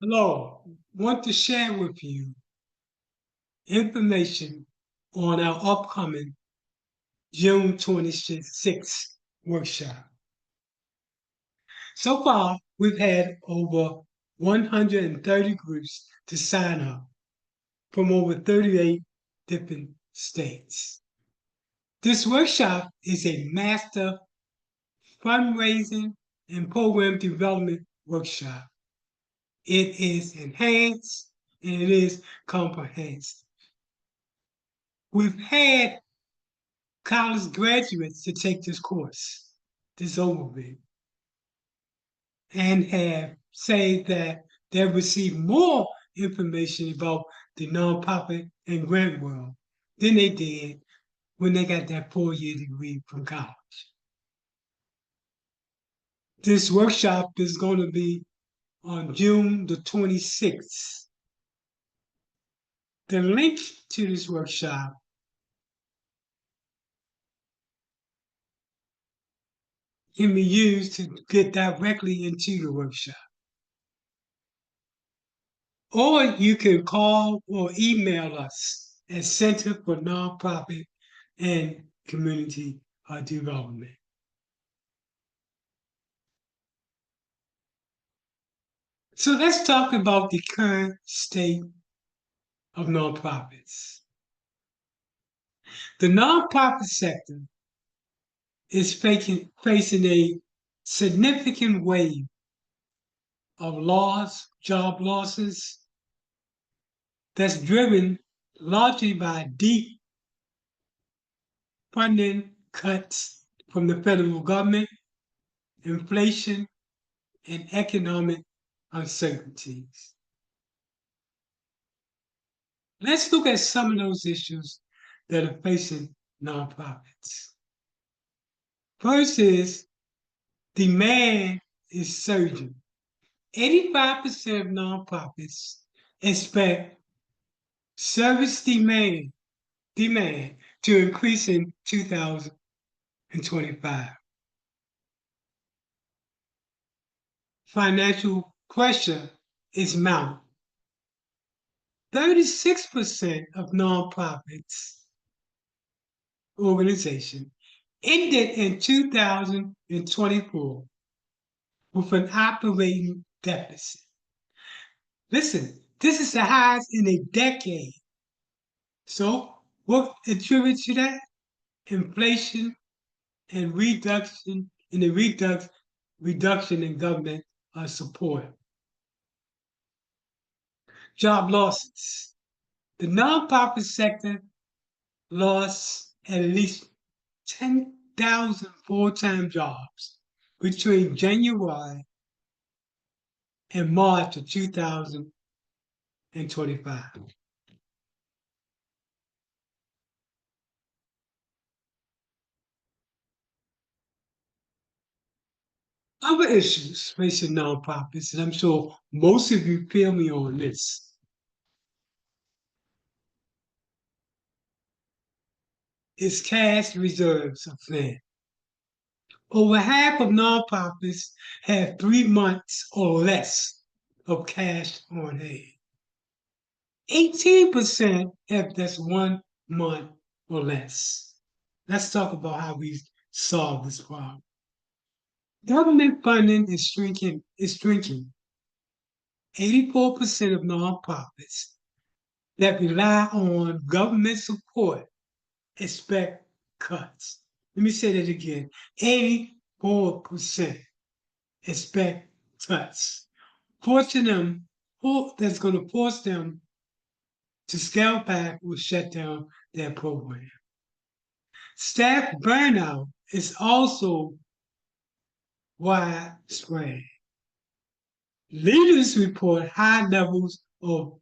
Hello, want to share with you information on our upcoming June 26th workshop. So far, we've had over 130 groups to sign up from over 38 different states. This workshop is a master fundraising and program development workshop. It is enhanced and it is comprehensive. We've had college graduates to take this course, this overview, and have said that they've received more information about the nonprofit and grant world than they did when they got that 4-year degree from college. This workshop is going to be on June the 26th. The link to this workshop can be used to get directly into the workshop. Or you can call or email us at Center for Nonprofit and Community Development. So let's talk about the current state of nonprofits. The nonprofit sector is facing a significant wave of job losses, that's driven largely by deep funding cuts from the federal government, inflation, and economic uncertainties. Let's look at some of those issues that are facing nonprofits. First is demand is surging. 85% of nonprofits expect service demand to increase in 2025. Financial pressure is mounting. 36% of nonprofits organization ended in 2024 with an operating deficit. Listen, this is the highest in a decade. So what attributes to that? Inflation and reduction in government support. Job losses. The nonprofit sector lost at least 10,000 full-time jobs between January and March of 2025. Other issues facing nonprofits, and I'm sure most of you feel me on this, is cash reserves of land. Over half of nonprofits have 3 months or less of cash on hand. 18% have just 1 month or less. Let's talk about how we solve this problem. Government funding is shrinking. 84% of nonprofits that rely on government support expect cuts. Let me say that again. 84% expect cuts. Forcing them, that's going to force them to scale back or shut down their program. Staff burnout is also widespread. Leaders report high levels of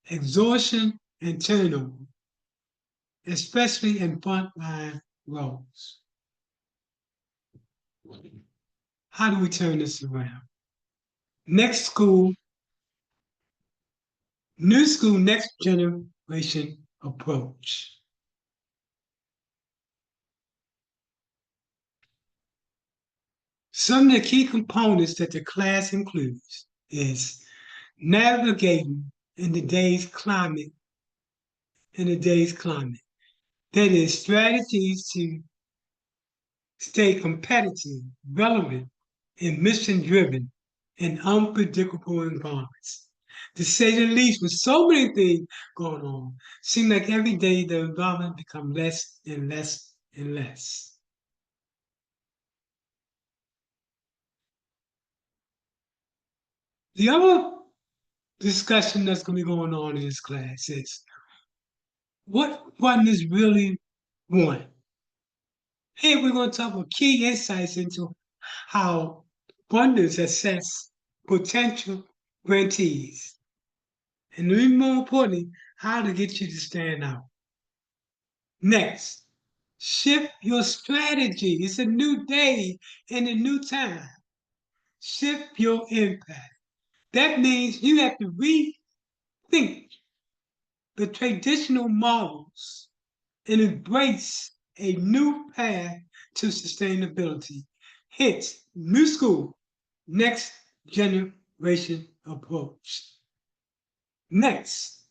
exhaustion and turnover, especially in frontline roles. How do we turn this around? New school, next generation approach. Some of the key components that the class includes is navigating in today's climate, That is strategies to stay competitive, relevant, and mission-driven in unpredictable environments. To say the least, with so many things going on, seems like every day the environment becomes less and less and less. The other discussion that's going to be going on in this class is what is really want. Here we're going to talk about key insights into how funders assess potential grantees, and even more importantly, how to get you to stand out. Next, shift your strategy. It's a new day and a new time. Shift your impact. That means you have to rethink the traditional models and embrace a new path to sustainability. Hence, new school, next generation approach. Next,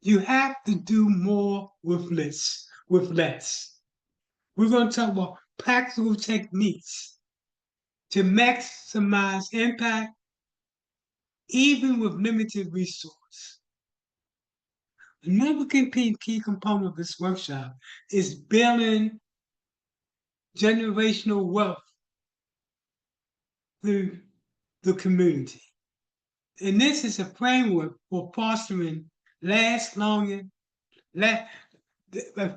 you have to do more with less. We're going to talk about practical techniques to maximize impact even with limited resource. Another key component of this workshop is building generational wealth through the community. And this is a framework for fostering a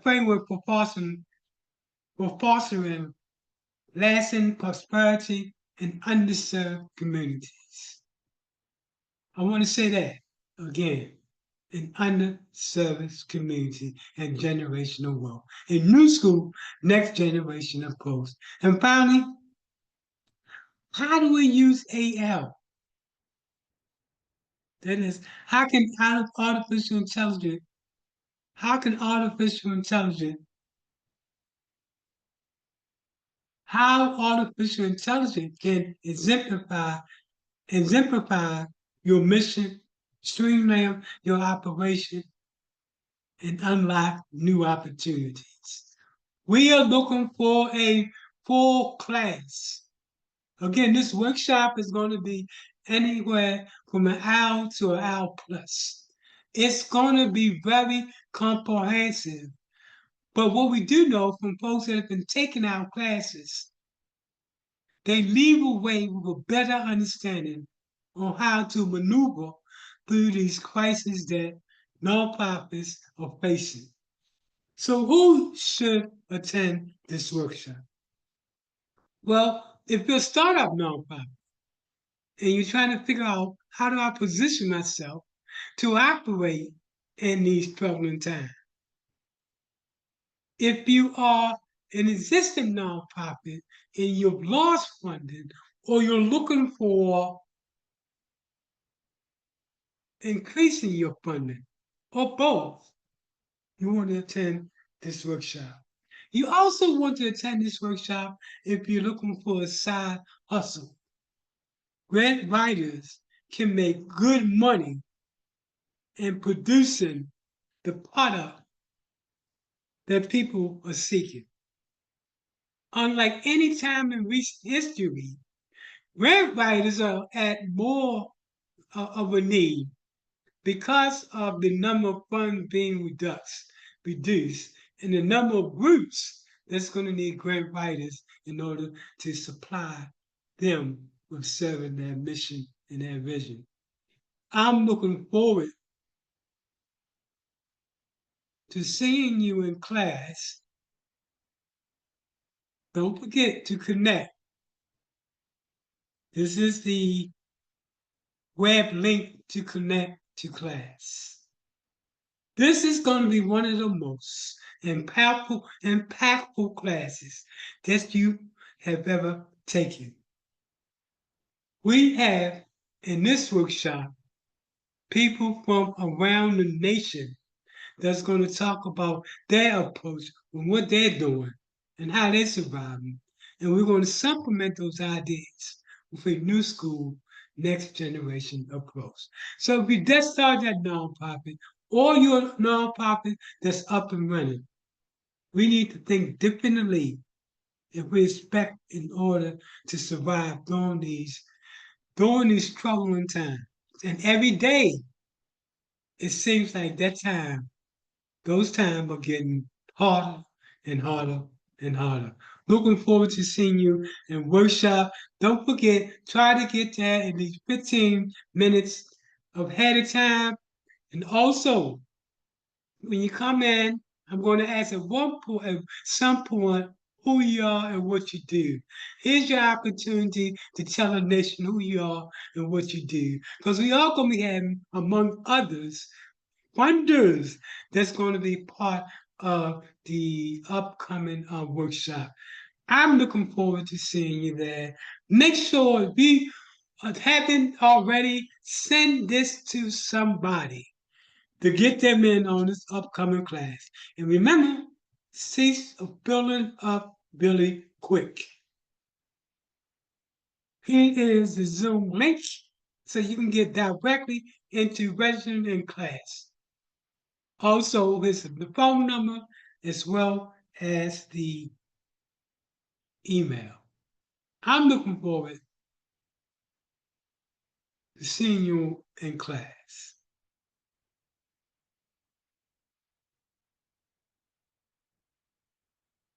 framework for fostering lasting prosperity in underserved communities. I want to say that again, an underserviced community and generational wealth. In new school, next generation approach. And finally, how do we use AL? That is, how can artificial intelligence can exemplify your mission, streamline your operation, and unlock new opportunities. We are looking for a full class. Again, this workshop is going to be anywhere from an hour to an hour plus. It's going to be very comprehensive. But what we do know from folks that have been taking our classes, they leave away with a better understanding on how to maneuver through these crises that nonprofits are facing. So who should attend this workshop? Well, if you're a startup nonprofit and you're trying to figure out how do I position myself to operate in these troubling times. If you are an existing nonprofit and you've lost funding or you're looking for increasing your funding or both, you want to attend this workshop. You also want to attend this workshop if you're looking for a side hustle. Grant writers can make good money in producing the product that people are seeking. Unlike any time in recent history, grant writers are at more of a need because of the number of funds being reduced and the number of groups that's going to need grant writers in order to supply them with serving their mission and their vision. I'm looking forward to seeing you in class. Don't forget to connect. This is the web link to connect to class. This is going to be one of the most impactful classes that you have ever taken. We have in this workshop people from around the nation that's going to talk about their approach and what they're doing and how they're surviving. And we're going to supplement those ideas with a new school, next generation of growth. So if you just start that nonprofit or your nonprofit that's up and running, we need to think differently if we expect in order to survive during these troubling times. And every day it seems like those times are getting harder and harder and harder. Looking forward to seeing you in workshop. Don't forget, try to get there at least 15 minutes ahead of time. And also, when you come in, I'm going to ask at some point, who you are and what you do. Here's your opportunity to tell the nation who you are and what you do. Because we are going to be having, among others, wonders that's going to be part of the upcoming workshop. I'm looking forward to seeing you there. Make sure if you haven't already, send this to somebody to get them in on this upcoming class. And remember, cease of building up Billy quick. Here is the Zoom link so you can get directly into registering in class. Also, here's the phone number as well as the email. I'm looking forward to seeing you in class.